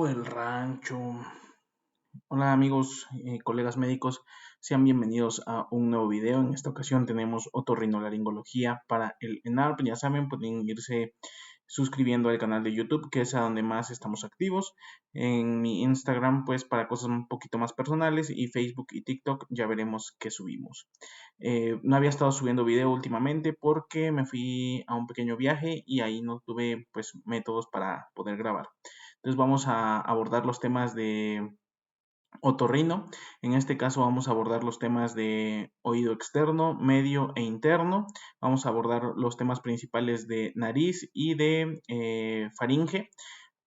el rancho. Hola amigos, colegas médicos, sean bienvenidos a un nuevo video. En esta ocasión tenemos otorrinolaringología para el ENARP. Ya saben, pueden irse suscribiendo al canal de YouTube, que es a donde más estamos activos. En mi Instagram, pues para cosas un poquito más personales, y Facebook y TikTok ya veremos qué subimos. No había estado subiendo video últimamente porque me fui a un pequeño viaje y ahí no tuve pues métodos para poder grabar. Entonces vamos a abordar los temas de otorrino. En este caso vamos a abordar los temas de oído externo, medio e interno. Vamos a abordar los temas principales de nariz y de faringe.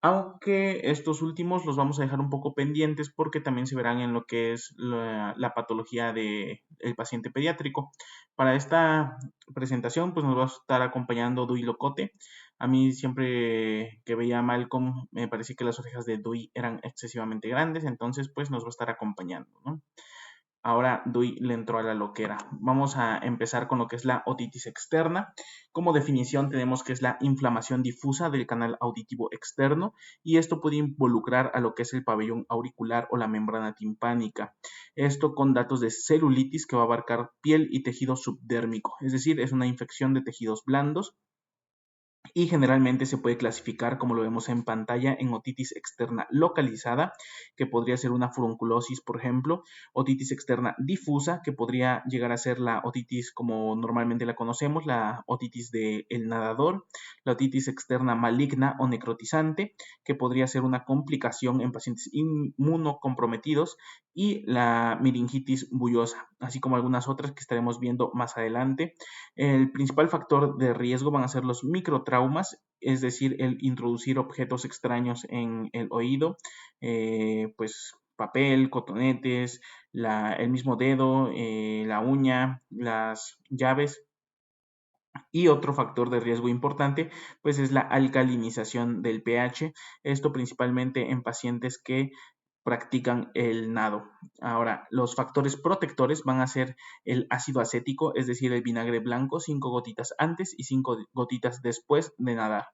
Aunque estos últimos los vamos a dejar un poco pendientes porque también se verán en lo que es la patología del paciente pediátrico. Para esta presentación pues nos va a estar acompañando Dui Locote. A mí siempre que veía a Malcolm me parecía que las orejas de Dui eran excesivamente grandes, entonces pues nos va a estar acompañando, ¿no? Ahora Dui le entró a la loquera. Vamos a empezar con lo que es la otitis externa. Como definición tenemos que es la inflamación difusa del canal auditivo externo y esto puede involucrar a lo que es el pabellón auricular o la membrana timpánica. Esto con datos de celulitis que va a abarcar piel y tejido subdérmico, es decir, es una infección de tejidos blandos y generalmente se puede clasificar, como lo vemos en pantalla, en otitis externa localizada, que podría ser una furunculosis, por ejemplo, otitis externa difusa, que podría llegar a ser la otitis como normalmente la conocemos, la otitis del nadador, la otitis externa maligna o necrotizante, que podría ser una complicación en pacientes inmunocomprometidos, y la meningitis bullosa, así como algunas otras que estaremos viendo más adelante. El principal factor de riesgo van a ser los microtraumas, es decir, el introducir objetos extraños en el oído, pues papel, cotonetes, el mismo dedo, la uña, las llaves. Y otro factor de riesgo importante, pues es la alcalinización del pH, esto principalmente en pacientes que practican el nado. Ahora, los factores protectores van a ser el ácido acético, es decir, el vinagre blanco, 5 gotitas antes y 5 gotitas después de nadar.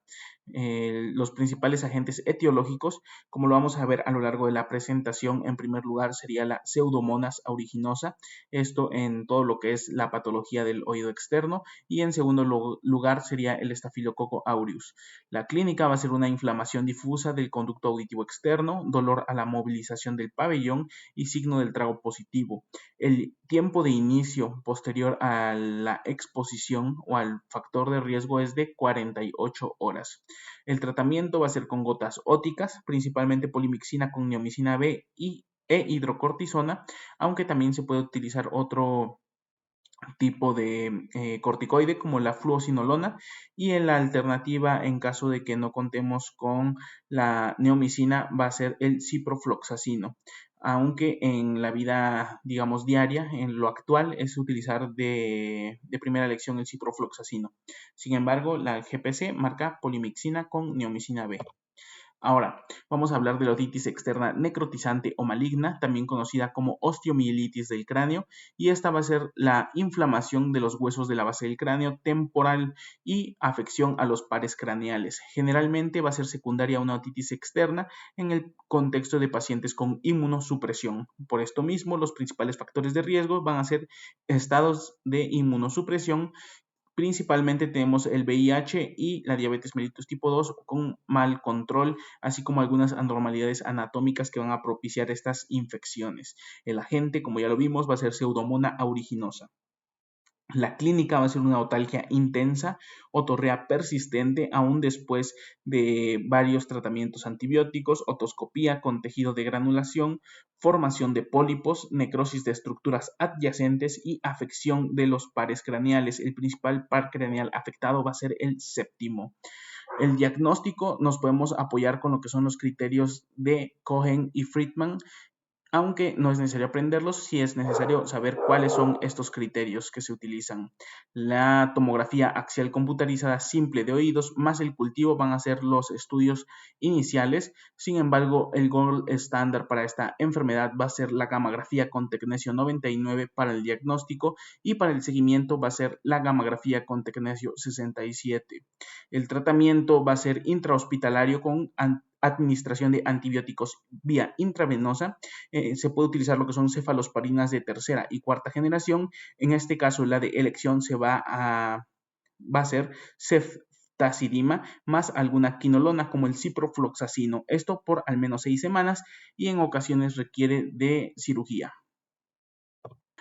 Los principales agentes etiológicos, como lo vamos a ver a lo largo de la presentación, en primer lugar sería la Pseudomonas aeruginosa, esto en todo lo que es la patología del oído externo, y en segundo lugar sería el Staphylococcus aureus. La clínica va a ser una inflamación difusa del conducto auditivo externo, dolor a la movilización del pabellón y signo del trago positivo. El tiempo de inicio posterior a la exposición o al factor de riesgo es de 48 horas. El tratamiento va a ser con gotas óticas, principalmente polimixina con neomicina B e hidrocortisona, aunque también se puede utilizar otro tipo de corticoide como la fluocinolona, y en la alternativa, en caso de que no contemos con la neomicina, va a ser el ciprofloxacino, aunque en la vida, digamos, diaria, en lo actual es utilizar de primera elección el ciprofloxacino. Sin embargo, la GPC marca polimixina con neomicina B. Ahora, vamos a hablar de la otitis externa necrotizante o maligna, también conocida como osteomielitis del cráneo, y esta va a ser la inflamación de los huesos de la base del cráneo temporal y afección a los pares craneales. Generalmente va a ser secundaria a una otitis externa en el contexto de pacientes con inmunosupresión. Por esto mismo, los principales factores de riesgo van a ser estados de inmunosupresión. Principalmente tenemos el VIH y la diabetes mellitus tipo 2 con mal control, así como algunas anormalidades anatómicas que van a propiciar estas infecciones. El agente, como ya lo vimos, va a ser Pseudomonas aeruginosa. La clínica va a ser una otalgia intensa, otorrea persistente aún después de varios tratamientos antibióticos, otoscopía con tejido de granulación, formación de pólipos, necrosis de estructuras adyacentes y afección de los pares craneales. El principal par craneal afectado va a ser el séptimo. El diagnóstico nos podemos apoyar con lo que son los criterios de Cohen y Friedman, aunque no es necesario aprenderlos, sí es necesario saber cuáles son estos criterios que se utilizan. La tomografía axial computarizada simple de oídos más el cultivo van a ser los estudios iniciales. Sin embargo, el gold estándar para esta enfermedad va a ser la gammagrafía con tecnesio 99 para el diagnóstico, y para el seguimiento va a ser la gammagrafía con tecnesio 67. El tratamiento va a ser intrahospitalario con administración de antibióticos vía intravenosa, se puede utilizar lo que son cefalosporinas de tercera y cuarta generación. En este caso, la de elección va a ser ceftazidima más alguna quinolona como el ciprofloxacino, esto por al menos 6 semanas y en ocasiones requiere de cirugía.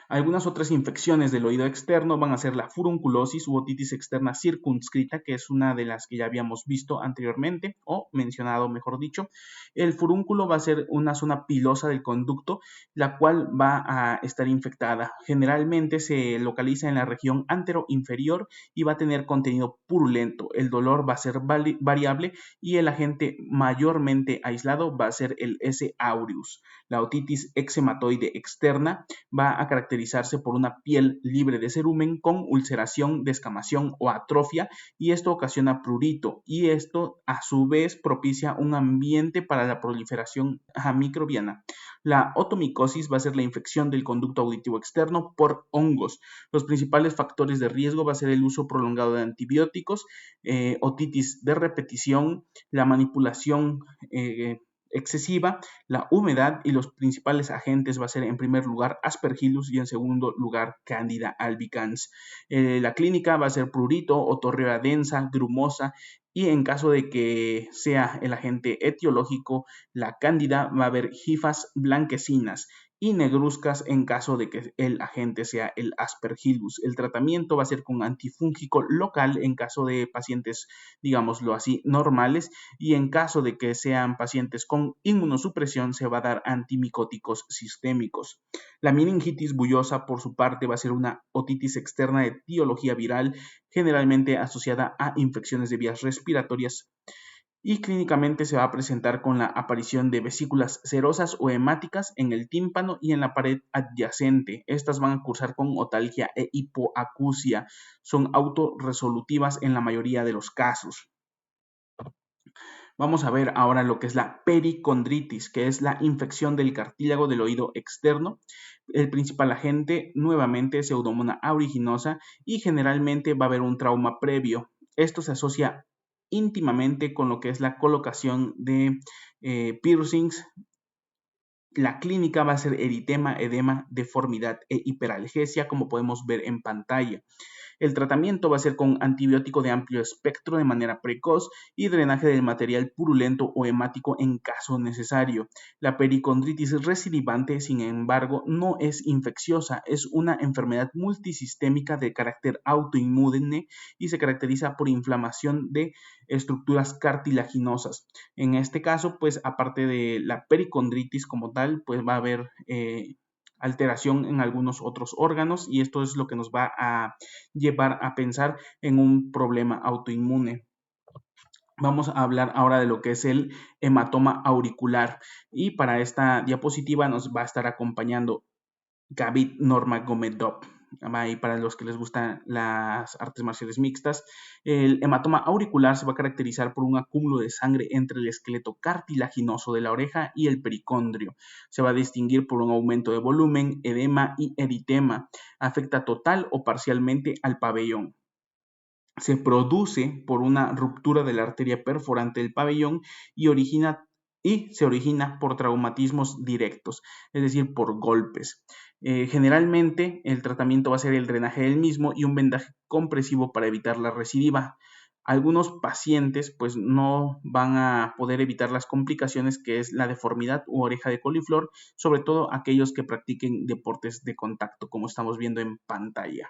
Algunas otras infecciones del oído externo van a ser la furunculosis u otitis externa circunscrita, que es una de las que ya habíamos visto anteriormente o mencionado, mejor dicho. El furúnculo va a ser una zona pilosa del conducto, la cual va a estar infectada. Generalmente se localiza en la región anteroinferior y va a tener contenido purulento. El dolor va a ser variable y el agente mayormente aislado va a ser el S. aureus. La otitis eczematoide externa va a caracterizarse por una piel libre de cerumen con ulceración, descamación o atrofia, y esto ocasiona prurito, y esto a su vez propicia un ambiente para la proliferación microbiana. La otomicosis va a ser la infección del conducto auditivo externo por hongos. Los principales factores de riesgo va a ser el uso prolongado de antibióticos, otitis de repetición, la manipulación excesiva, la humedad, y los principales agentes va a ser en primer lugar Aspergillus y en segundo lugar Candida albicans. La clínica va a ser prurito, otorrea densa, grumosa, y en caso de que sea el agente etiológico, la Cándida, va a haber hifas blanquecinas y negruzcas en caso de que el agente sea el Aspergillus. El tratamiento va a ser con antifúngico local en caso de pacientes, digámoslo así, normales, y en caso de que sean pacientes con inmunosupresión se va a dar antimicóticos sistémicos. La meningitis bullosa, por su parte, va a ser una otitis externa de etiología viral, generalmente asociada a infecciones de vías respiratorias, y clínicamente se va a presentar con la aparición de vesículas serosas o hemáticas en el tímpano y en la pared adyacente. Estas van a cursar con otalgia e hipoacusia. Son autorresolutivas en la mayoría de los casos. Vamos a ver ahora lo que es la pericondritis, que es la infección del cartílago del oído externo. El principal agente, nuevamente, es Pseudomonas aeruginosa, y generalmente va a haber un trauma previo. Esto se asocia íntimamente con lo que es la colocación de piercings. La clínica va a ser eritema, edema, deformidad e hiperalgesia, como podemos ver en pantalla. El tratamiento va a ser con antibiótico de amplio espectro de manera precoz y drenaje del material purulento o hemático en caso necesario. La pericondritis recidivante, sin embargo, no es infecciosa, es una enfermedad multisistémica de carácter autoinmune y se caracteriza por inflamación de estructuras cartilaginosas. En este caso, pues aparte de la pericondritis como tal, pues va a haber alteración en algunos otros órganos, y esto es lo que nos va a llevar a pensar en un problema autoinmune. Vamos a hablar ahora de lo que es el hematoma auricular, y para esta diapositiva nos va a estar acompañando Gabit Nurmagomedov. Y para los que les gustan las artes marciales mixtas, el hematoma auricular se va a caracterizar por un acúmulo de sangre entre el esqueleto cartilaginoso de la oreja y el pericondrio. Se va a distinguir por un aumento de volumen, edema y eritema. Afecta total o parcialmente al pabellón. Se produce por una ruptura de la arteria perforante del pabellón y se origina por traumatismos directos, es decir, por golpes. Generalmente el tratamiento va a ser el drenaje del mismo y un vendaje compresivo para evitar la recidiva. Algunos pacientes pues no van a poder evitar las complicaciones, que es la deformidad u oreja de coliflor, sobre todo aquellos que practiquen deportes de contacto, como estamos viendo en pantalla.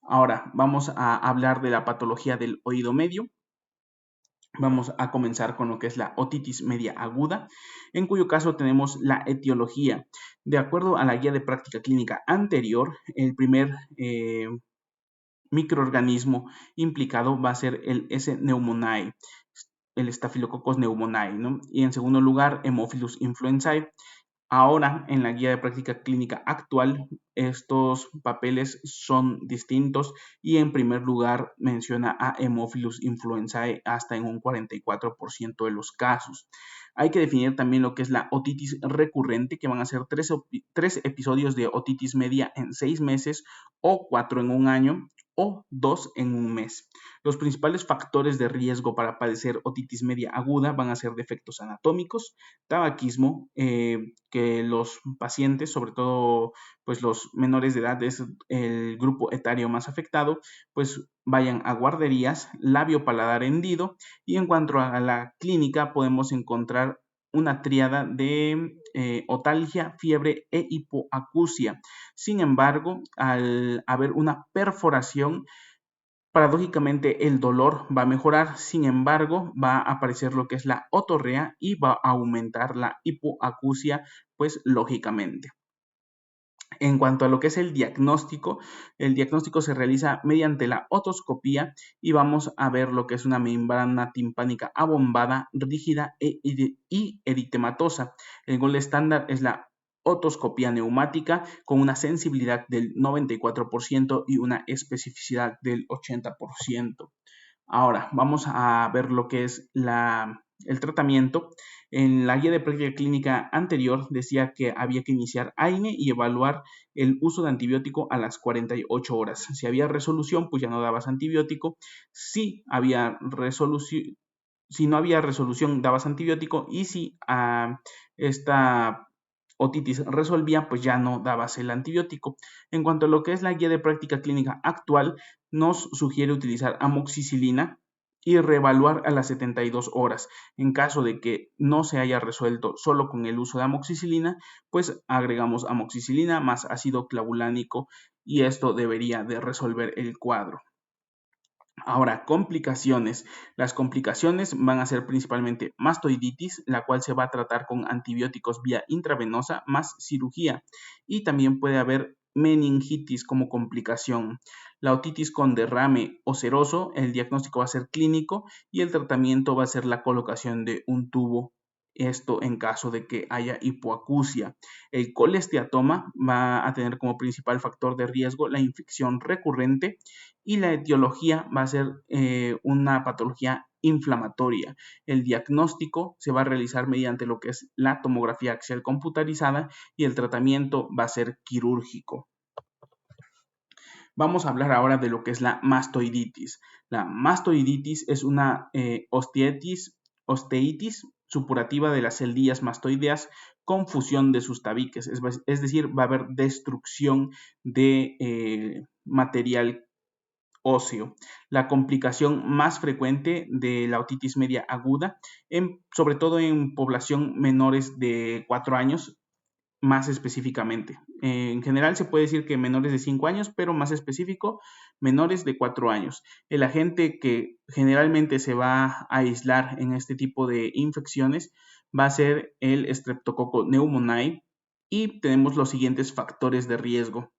Ahora vamos a hablar de la patología del oído medio. Vamos a comenzar con lo que es la otitis media aguda, en cuyo caso tenemos la etiología. De acuerdo a la guía de práctica clínica anterior, el primer microorganismo implicado va a ser el S. pneumoniae, el Staphylococcus pneumoniae, ¿no? Y en segundo lugar, Haemophilus influenzae. Ahora, en la guía de práctica clínica actual, estos papeles son distintos, y en primer lugar menciona a Haemophilus influenzae hasta en un 44% de los casos. Hay que definir también lo que es la otitis recurrente, que van a ser 3 episodios de otitis media en 6 meses o 4 en un año, o 2 en un mes. Los principales factores de riesgo para padecer otitis media aguda van a ser defectos anatómicos, tabaquismo, que los pacientes, sobre todo pues los menores de edad, es el grupo etario más afectado, pues vayan a guarderías, labio paladar hendido, y en cuanto a la clínica podemos encontrar una tríada de otalgia, fiebre e hipoacusia. Sin embargo, al haber una perforación, paradójicamente el dolor va a mejorar, sin embargo, va a aparecer lo que es la otorrea y va a aumentar la hipoacusia, pues lógicamente. En cuanto a lo que es el diagnóstico se realiza mediante la otoscopía y vamos a ver lo que es una membrana timpánica abombada, rígida y eritematosa. El gol estándar es la otoscopía neumática con una sensibilidad del 94% y una especificidad del 80%. Ahora, vamos a ver lo que es el tratamiento. En la guía de práctica clínica anterior decía que había que iniciar AINE y evaluar el uso de antibiótico a las 48 horas. Si había resolución, pues ya no dabas antibiótico. Si no había resolución, dabas antibiótico. Y si esta otitis resolvía, pues ya no dabas el antibiótico. En cuanto a lo que es la guía de práctica clínica actual, nos sugiere utilizar amoxicilina y reevaluar a las 72 horas. En caso de que no se haya resuelto solo con el uso de amoxicilina, pues agregamos amoxicilina más ácido clavulánico y esto debería de resolver el cuadro. Ahora, complicaciones. Las complicaciones van a ser principalmente mastoiditis, la cual se va a tratar con antibióticos vía intravenosa más cirugía. Y también puede haber meningitis como complicación. La otitis con derrame oceroso, el diagnóstico va a ser clínico y el tratamiento va a ser la colocación de un tubo. Esto en caso de que haya hipoacusia. El colesteatoma va a tener como principal factor de riesgo la infección recurrente y la etiología va a ser una patología inflamatoria. El diagnóstico se va a realizar mediante lo que es la tomografía axial computarizada y el tratamiento va a ser quirúrgico. Vamos a hablar ahora de lo que es la mastoiditis. La mastoiditis es una osteitis supurativa de las celdillas mastoideas con fusión de sus tabiques, es decir, va a haber destrucción de material óseo. La complicación más frecuente de la otitis media aguda, sobre todo en población menores de 4 años, más específicamente. En general se puede decir que menores de 5 años, pero más específico, menores de 4 años. El agente que generalmente se va a aislar en este tipo de infecciones va a ser el Streptococcus pneumoniae y tenemos los siguientes factores de riesgo.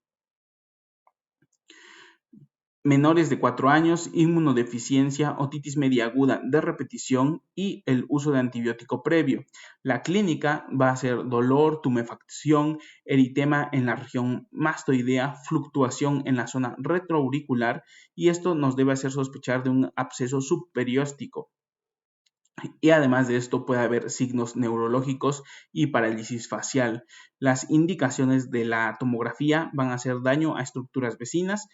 Menores de 4 años, inmunodeficiencia, otitis media aguda de repetición y el uso de antibiótico previo. La clínica va a ser dolor, tumefacción, eritema en la región mastoidea, fluctuación en la zona retroauricular y esto nos debe hacer sospechar de un absceso subperióstico. Y además de esto puede haber signos neurológicos y parálisis facial. Las indicaciones de la tomografía van a hacer daño a estructuras vecinas,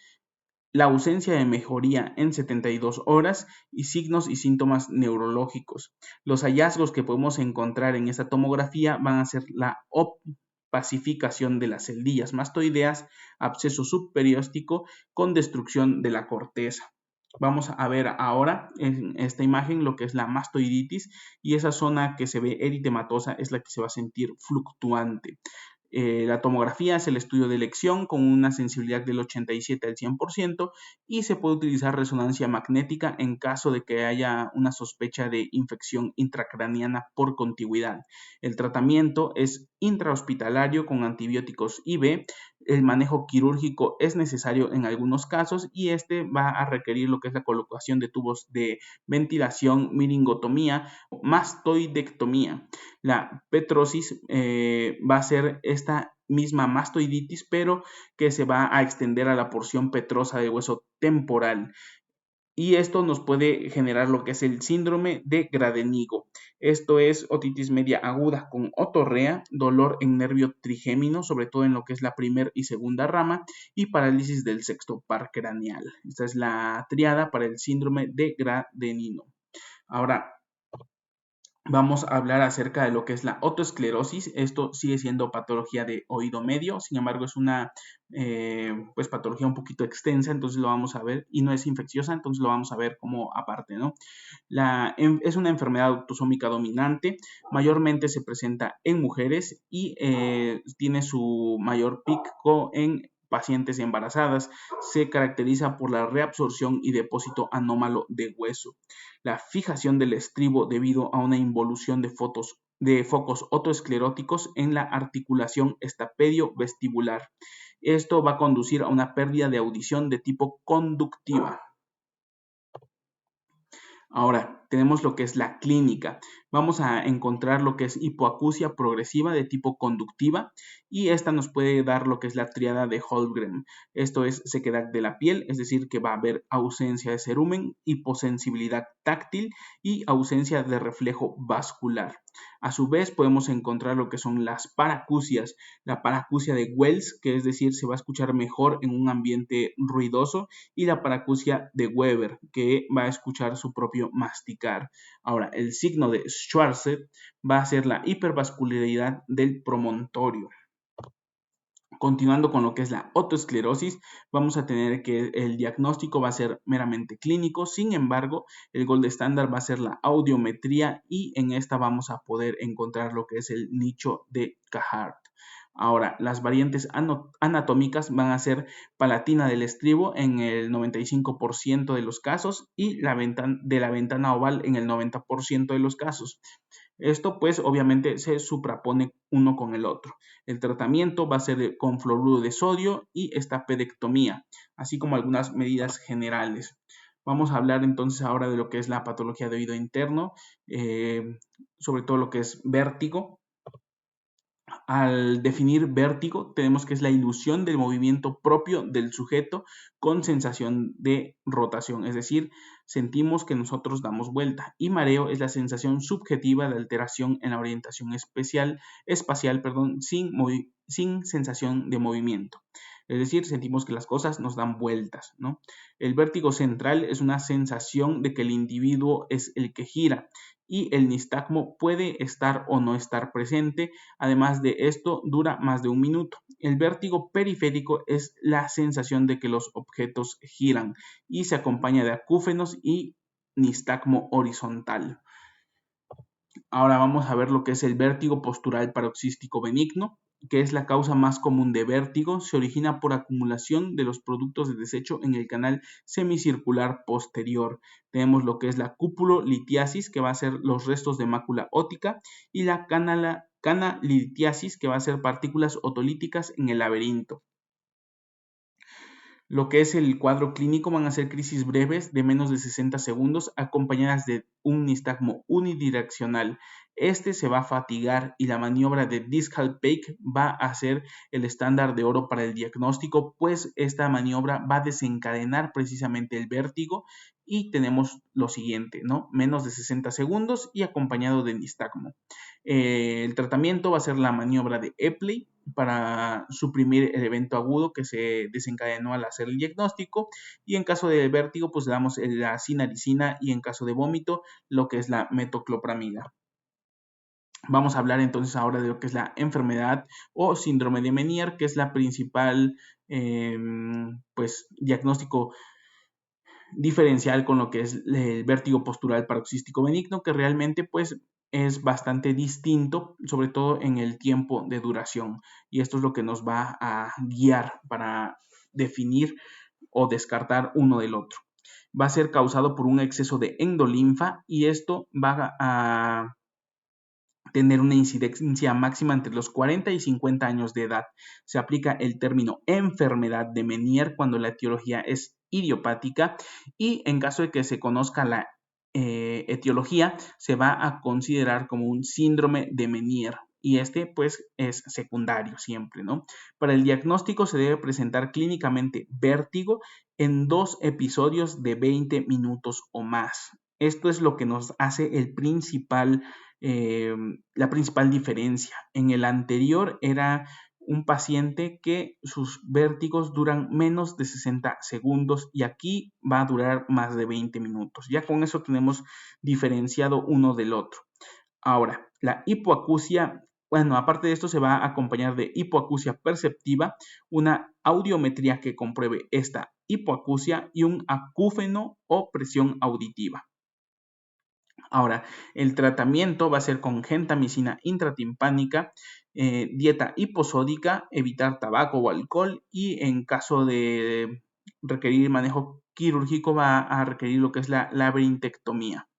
la ausencia de mejoría en 72 horas y signos y síntomas neurológicos. Los hallazgos que podemos encontrar en esta tomografía van a ser la opacificación de las celdillas mastoideas, absceso subperióstico con destrucción de la corteza. Vamos a ver ahora en esta imagen lo que es la mastoiditis y esa zona que se ve eritematosa es la que se va a sentir fluctuante. La tomografía es el estudio de elección con una sensibilidad del 87 al 100% y se puede utilizar resonancia magnética en caso de que haya una sospecha de infección intracraneana por contigüidad. El tratamiento es intrahospitalario con antibióticos IV. El manejo quirúrgico es necesario en algunos casos y este va a requerir lo que es la colocación de tubos de ventilación, miringotomía o mastoidectomía. La petrosis va a ser esta misma mastoiditis, pero que se va a extender a la porción petrosa del hueso temporal. y esto nos puede generar lo que es el síndrome de Gradenigo. Esto es otitis media aguda con otorrea, dolor en nervio trigémino, sobre todo en lo que es la primera y segunda rama, y parálisis del sexto par craneal. Esta es la triada para el síndrome de Gradenino. Ahora, vamos a hablar acerca de lo que es la otoesclerosis. Esto sigue siendo patología de oído medio, sin embargo es una pues patología un poquito extensa, entonces lo vamos a ver, y no es infecciosa, entonces lo vamos a ver como aparte, ¿no? Es una enfermedad autosómica dominante, mayormente se presenta en mujeres y tiene su mayor pico en pacientes embarazadas. Se caracteriza por la reabsorción y depósito anómalo de hueso, la fijación del estribo debido a una involución de focos otoescleróticos en la articulación estapedio-vestibular. Esto va a conducir a una pérdida de audición de tipo conductiva. Ahora, tenemos lo que es la clínica. Vamos a encontrar lo que es hipoacusia progresiva de tipo conductiva, y esta nos puede dar lo que es la triada de Holmgren. Esto es sequedad de la piel, es decir, que va a haber ausencia de cerumen, hiposensibilidad táctil y ausencia de reflejo vascular. A su vez, podemos encontrar lo que son las paracusias. La paracusia de Wells, que es decir, se va a escuchar mejor en un ambiente ruidoso, y la paracusia de Weber, que va a escuchar su propio masticar. Ahora, el signo de Schwarze va a ser la hipervascularidad del promontorio. Continuando con lo que es la otoesclerosis, vamos a tener que el diagnóstico va a ser meramente clínico. Sin embargo, el gold estándar va a ser la audiometría, y en esta vamos a poder encontrar lo que es el nicho de Cahart. Ahora, las variantes anatómicas van a ser palatina del estribo en el 95% de los casos, y la ventana oval en el 90% de los casos. Esto pues obviamente se suprapone uno con el otro. El tratamiento va a ser con fluoruro de sodio y estapedectomía, así como algunas medidas generales. Vamos a hablar entonces ahora de lo que es la patología de oído interno, sobre todo lo que es vértigo. Al definir vértigo, tenemos que es la ilusión del movimiento propio del sujeto con sensación de rotación, es decir, sentimos que nosotros damos vuelta. Y mareo es la sensación subjetiva de alteración en la orientación espacial, sin sensación de movimiento. Es decir, sentimos que las cosas nos dan vueltas, ¿no? El vértigo central es una sensación de que el individuo es el que gira, y el nistagmo puede estar o no estar presente. Además de esto, dura más de un minuto. El vértigo periférico es la sensación de que los objetos giran, y se acompaña de acúfenos y nistagmo horizontal. Ahora vamos a ver lo que es el vértigo postural paroxístico benigno, que es la causa más común de vértigo. Se origina por acumulación de los productos de desecho en el canal semicircular posterior. Tenemos lo que es la cúpulo-litiasis, que va a ser los restos de mácula óptica, y la canalitiasis, que va a ser partículas otolíticas en el laberinto. Lo que es el cuadro clínico van a ser crisis breves de menos de 60 segundos, acompañadas de un nistagmo unidireccional. Este se va a fatigar, y la maniobra de discal pake va a ser el estándar de oro para el diagnóstico, pues esta maniobra va a desencadenar precisamente el vértigo. Y tenemos lo siguiente, ¿no? Menos de 60 segundos y acompañado de nistagmo. El tratamiento va a ser la maniobra de Epley para suprimir el evento agudo que se desencadenó al hacer el diagnóstico, y en caso de vértigo pues le damos la sinaricina, y en caso de vómito lo que es la metoclopramida. Vamos a hablar entonces ahora de lo que es la enfermedad o síndrome de Meniere, que es la principal pues diagnóstico diferencial con lo que es el vértigo postural paroxístico benigno, que realmente pues es bastante distinto, sobre todo en el tiempo de duración, y esto es lo que nos va a guiar para definir o descartar uno del otro. Va a ser causado por un exceso de endolinfa, y esto va a tener una incidencia máxima entre los 40 y 50 años de edad. Se aplica el término enfermedad de Meniere cuando la etiología es idiopática, y en caso de que se conozca la etiología, se va a considerar como un síndrome de Meniere, y este pues es secundario siempre, ¿no? Para el diagnóstico se debe presentar clínicamente vértigo, en 2 episodios de 20 minutos o más. Esto es lo que nos hace la principal diferencia. En el anterior era un paciente que sus vértigos duran menos de 60 segundos y aquí va a durar más de 20 minutos. Ya con eso tenemos diferenciado uno del otro. Ahora, la hipoacusia, bueno, aparte de esto se va a acompañar de hipoacusia perceptiva, una audiometría que compruebe esta hipoacusia y un acúfeno o presión auditiva. Ahora, el tratamiento va a ser con gentamicina intratimpánica, dieta hiposódica, evitar tabaco o alcohol y en caso de requerir manejo quirúrgico va a requerir lo que es la laberintectomía.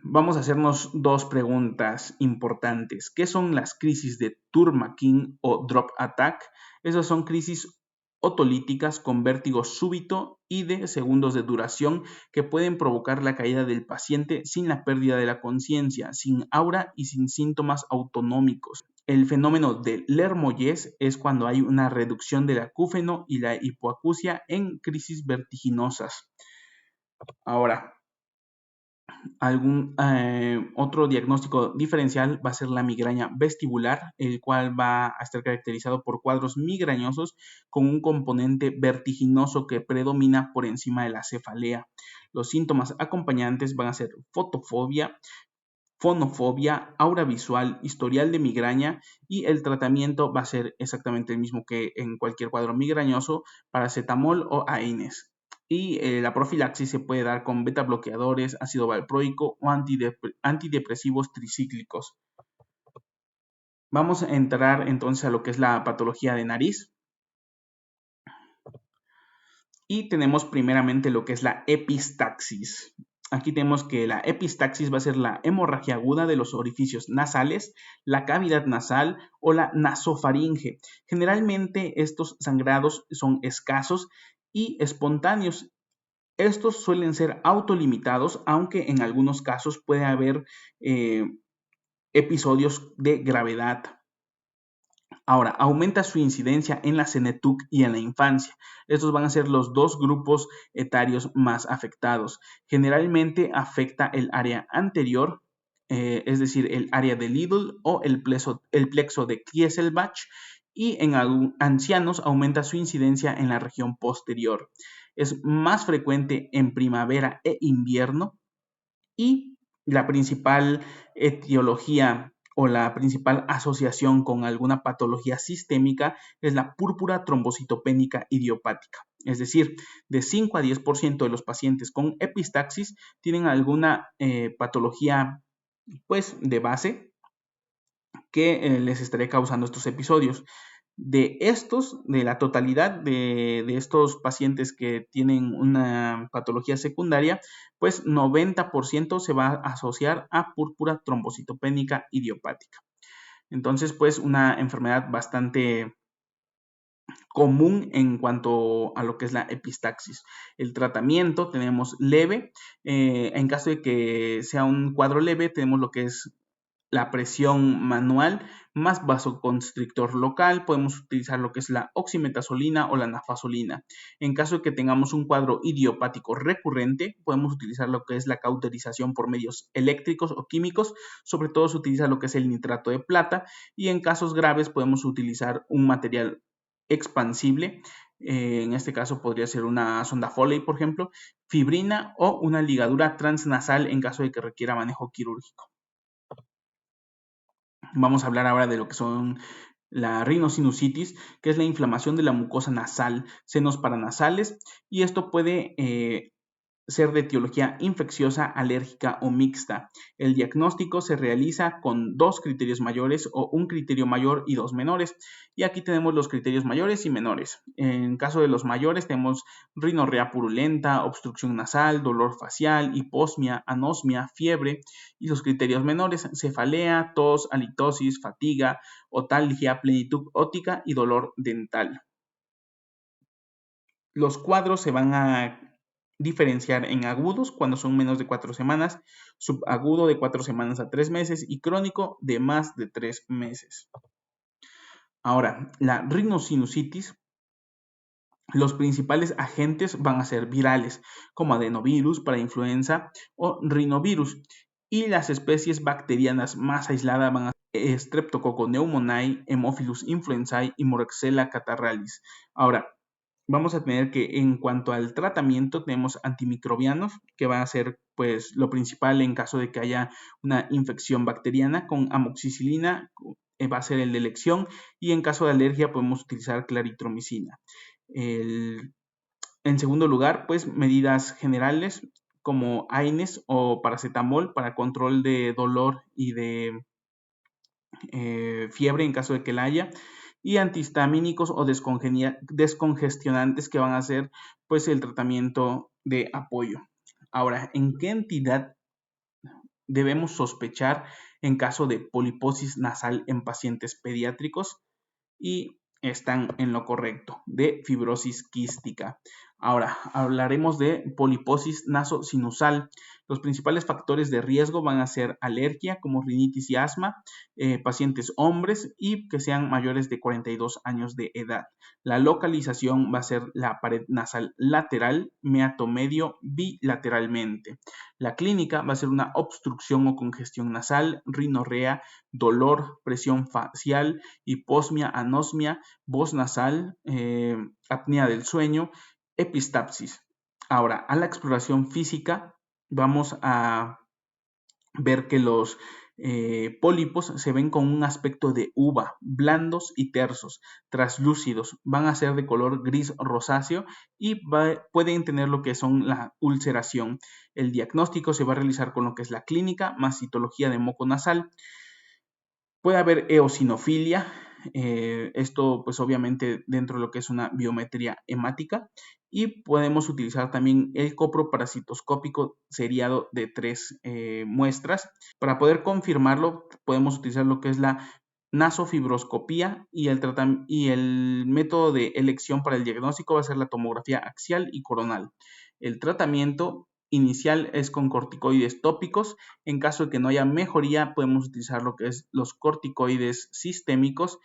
Vamos a hacernos dos preguntas importantes. ¿Qué son las crisis de Turr-Makin o drop attack? Esas son crisis otolíticas con vértigo súbito y de segundos de duración que pueden provocar la caída del paciente sin la pérdida de la conciencia, sin aura y sin síntomas autonómicos. El fenómeno de Lermoyes es cuando hay una reducción del acúfeno y la hipoacusia en crisis vertiginosas. Ahora, algún otro diagnóstico diferencial va a ser la migraña vestibular, el cual va a estar caracterizado por cuadros migrañosos con un componente vertiginoso que predomina por encima de la cefalea. Los síntomas acompañantes van a ser fotofobia, fonofobia, aura visual, historial de migraña y el tratamiento va a ser exactamente el mismo que en cualquier cuadro migrañoso, paracetamol o AINES. Y la profilaxis se puede dar con beta bloqueadores, ácido valproico o antidepresivos tricíclicos. Vamos a entrar entonces a lo que es la patología de nariz. Y tenemos primeramente lo que es la epistaxis. Aquí tenemos que la epistaxis va a ser la hemorragia aguda de los orificios nasales, la cavidad nasal o la nasofaringe. Generalmente estos sangrados son escasos y espontáneos. Estos suelen ser autolimitados, aunque en algunos casos puede haber episodios de gravedad. Ahora, aumenta su incidencia en la CENETUC y en la infancia. Estos van a ser los dos grupos etarios más afectados. Generalmente afecta el área anterior, es decir, el área de Lidl o el plexo de Kieselbach, y en ancianos aumenta su incidencia en la región posterior. Es más frecuente en primavera e invierno y la principal etiología o la principal asociación con alguna patología sistémica es la púrpura trombocitopénica idiopática. Es decir, de 5 a 10% de los pacientes con epistaxis tienen alguna patología pues, de base que les estaría causando estos episodios. De la totalidad de estos pacientes que tienen una patología secundaria, pues 90% se va a asociar a púrpura trombocitopénica idiopática. Entonces, pues una enfermedad bastante común en cuanto a lo que es la epistaxis. El tratamiento tenemos leve, en caso de que sea un cuadro leve, tenemos lo que es la presión manual más vasoconstrictor local. Podemos utilizar lo que es la oximetazolina o la nafazolina. En caso de que tengamos un cuadro idiopático recurrente, podemos utilizar lo que es la cauterización por medios eléctricos o químicos. Sobre todo se utiliza lo que es el nitrato de plata y en casos graves podemos utilizar un material expansible. En este caso podría ser una sonda Foley, por ejemplo, fibrina o una ligadura transnasal en caso de que requiera manejo quirúrgico. Vamos a hablar ahora de lo que son la rinosinusitis, que es la inflamación de la mucosa nasal, senos paranasales, y esto puede ser de etiología infecciosa, alérgica o mixta. El diagnóstico se realiza con 2 criterios mayores o un criterio mayor y 2 menores. Y aquí tenemos los criterios mayores y menores. En caso de los mayores tenemos rinorrea purulenta, obstrucción nasal, dolor facial, hiposmia, anosmia, fiebre. Y los criterios menores, cefalea, tos, halitosis, fatiga, otalgia, plenitud óptica y dolor dental. Los cuadros se van a diferenciar en agudos cuando son menos de 4 semanas, subagudo de 4 semanas a 3 meses y crónico de más de 3 meses. Ahora, la rinosinusitis Los principales agentes van a ser virales, como adenovirus para influenza o rinovirus, y las especies bacterianas más aisladas van a ser Streptococcus pneumoniae, Haemophilus influenzae y Moraxella catarrhalis. Ahora, vamos a tener que en cuanto al tratamiento tenemos antimicrobianos, que va a ser pues lo principal en caso de que haya una infección bacteriana, con amoxicilina va a ser el de elección, y en caso de alergia podemos utilizar claritromicina. En segundo lugar, pues medidas generales como AINES o paracetamol para control de dolor y de fiebre en caso de que la haya, y antihistamínicos o descongestionantes que van a ser pues el tratamiento de apoyo. Ahora, ¿en qué entidad debemos sospechar en caso de poliposis nasal en pacientes pediátricos? Y están en lo correcto, de fibrosis quística. Ahora, hablaremos de poliposis nasosinusal. Los principales factores de riesgo van a ser alergia, como rinitis y asma, pacientes hombres y que sean mayores de 42 años de edad. La localización va a ser la pared nasal lateral, meato medio, bilateralmente. La clínica va a ser una obstrucción o congestión nasal, rinorrea, dolor, presión facial, hiposmia, anosmia, voz nasal, apnea del sueño, epistapsis. Ahora, a la exploración física vamos a ver que los pólipos se ven con un aspecto de uva, blandos y tersos, traslúcidos, van a ser de color gris rosáceo y pueden tener lo que son la ulceración. El diagnóstico se va a realizar con lo que es la clínica más citología de moco nasal. Puede haber eosinofilia, esto pues obviamente dentro de lo que es una biometría hemática, y podemos utilizar también el coproparasitoscópico seriado de 3 muestras. Para poder confirmarlo podemos utilizar lo que es la nasofibroscopía y el método de elección para el diagnóstico va a ser la tomografía axial y coronal. El tratamiento inicial es con corticoides tópicos. En caso de que no haya mejoría, podemos utilizar lo que es los corticoides sistémicos,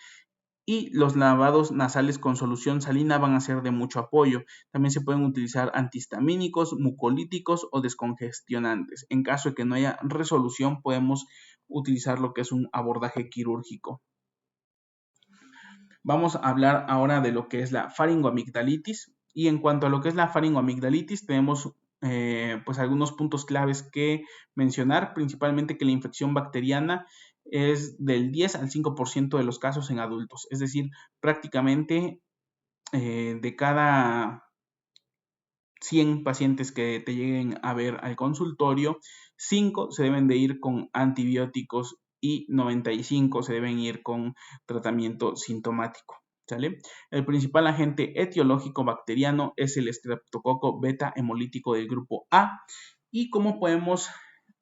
y los lavados nasales con solución salina van a ser de mucho apoyo. También se pueden utilizar antihistamínicos, mucolíticos o descongestionantes. En caso de que no haya resolución, podemos utilizar lo que es un abordaje quirúrgico. Vamos a hablar ahora de lo que es la faringoamigdalitis, y en cuanto a lo que es la faringoamigdalitis tenemos pues algunos puntos claves que mencionar, principalmente que la infección bacteriana es del 10 al 5% de los casos en adultos, es decir, prácticamente de cada 100 pacientes que te lleguen a ver al consultorio, 5 se deben de ir con antibióticos y 95 se deben ir con tratamiento sintomático. ¿Sale? El principal agente etiológico bacteriano es el estreptococo beta hemolítico del grupo A. ¿Y cómo podemos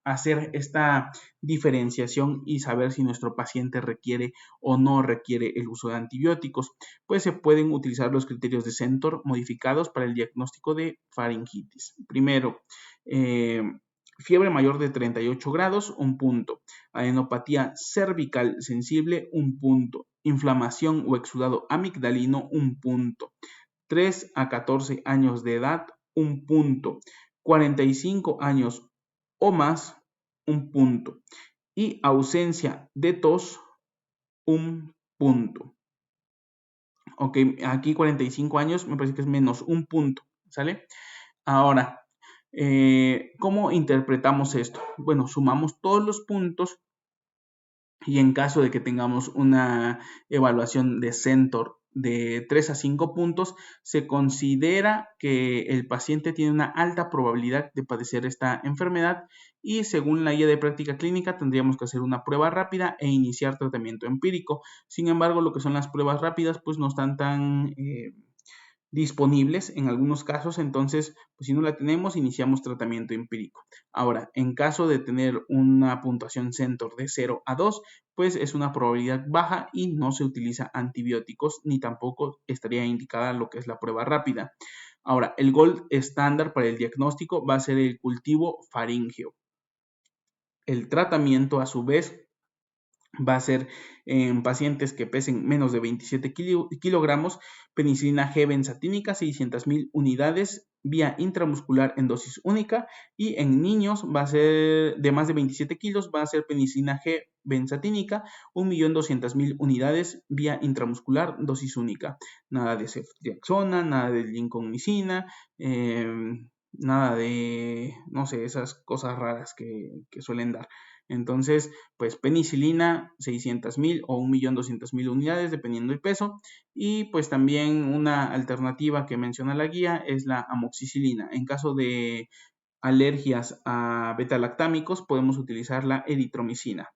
hacer esta diferenciación y saber si nuestro paciente requiere o no requiere el uso de antibióticos? Pues se pueden utilizar los criterios de Centor modificados para el diagnóstico de faringitis. Primero, fiebre mayor de 38 grados, 1 punto. Adenopatía cervical sensible, 1 punto. Inflamación o exudado amigdalino, 1 punto. 3 a 14 años de edad, 1 punto. 45 años o más, 1 punto. Y ausencia de tos, 1 punto. Ok, aquí 45 años me parece que es menos 1 punto, ¿sale? Ahora, ¿cómo interpretamos esto? Bueno, sumamos todos los puntos, y en caso de que tengamos una evaluación de Centor de 3 a 5 puntos, se considera que el paciente tiene una alta probabilidad de padecer esta enfermedad, y según la guía de práctica clínica tendríamos que hacer una prueba rápida e iniciar tratamiento empírico. Sin embargo, lo que son las pruebas rápidas pues no están tan disponibles en algunos casos, entonces pues si no la tenemos iniciamos tratamiento empírico. Ahora, en caso de tener una puntuación Centor de 0 a 2, pues es una probabilidad baja y no se utiliza antibióticos, ni tampoco estaría indicada lo que es la prueba rápida. Ahora, el gold estándar para el diagnóstico va a ser el cultivo faríngeo. El tratamiento, a su vez, va a ser en pacientes que pesen menos de 27 kilogramos, penicilina G benzatínica 600.000 unidades vía intramuscular en dosis única, y en niños va a ser de más de 27 kilos, va a ser penicilina G benzatínica 1.200.000 unidades vía intramuscular dosis única. Nada de ceftriaxona, nada de lincomicina, nada de, no sé, esas cosas raras que suelen dar. Entonces, pues penicilina 600.000 o 1.200.000 unidades dependiendo del peso, y pues también una alternativa que menciona la guía es la amoxicilina. En caso de alergias a beta-lactámicos podemos utilizar la eritromicina.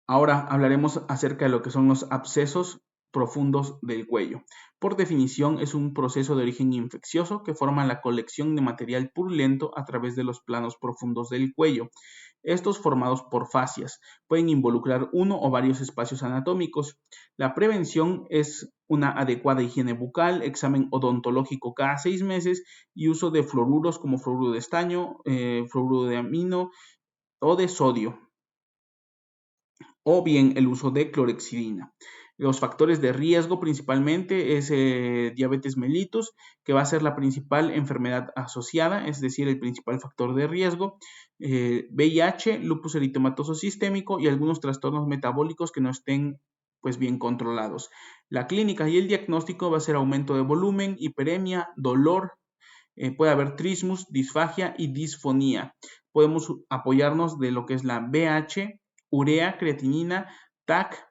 Ahora hablaremos acerca de lo que son los abscesos profundos del cuello. Por definición, es un proceso de origen infeccioso que forma la colección de material purulento a través de los planos profundos del cuello. Estos, formados por fascias, pueden involucrar uno o varios espacios anatómicos. La prevención es una adecuada higiene bucal, examen odontológico cada 6 meses y uso de fluoruros como fluoruro de estaño, fluoruro de amino o de sodio, o bien el uso de clorhexidina. Los factores de riesgo principalmente es diabetes mellitus, que va a ser la principal enfermedad asociada, es decir, el principal factor de riesgo, VIH, lupus eritematoso sistémico y algunos trastornos metabólicos que no estén pues bien controlados. La clínica y el diagnóstico va a ser aumento de volumen, hiperemia, dolor, puede haber trismus, disfagia y disfonía. Podemos apoyarnos de lo que es la BH, urea, creatinina, TAC,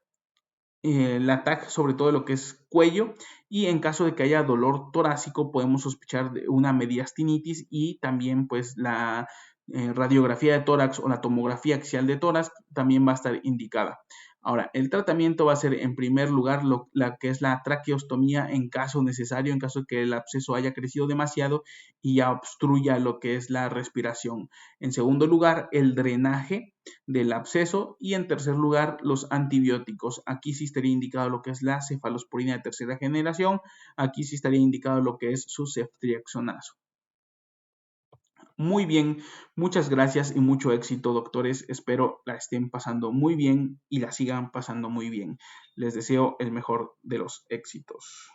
la TAC sobre todo lo que es cuello, y en caso de que haya dolor torácico podemos sospechar de una mediastinitis, y también pues la radiografía de tórax o la tomografía axial de tórax también va a estar indicada. Ahora, el tratamiento va a ser en primer lugar la que es la traqueostomía en caso necesario, en caso de que el absceso haya crecido demasiado y ya obstruya lo que es la respiración. En segundo lugar, el drenaje del absceso, y en tercer lugar los antibióticos. Aquí sí estaría indicado lo que es la cefalosporina de tercera generación, aquí sí estaría indicado lo que es su ceftriaxonazo. Muy bien, muchas gracias y mucho éxito, doctores. Espero la estén pasando muy bien y la sigan pasando muy bien. Les deseo el mejor de los éxitos.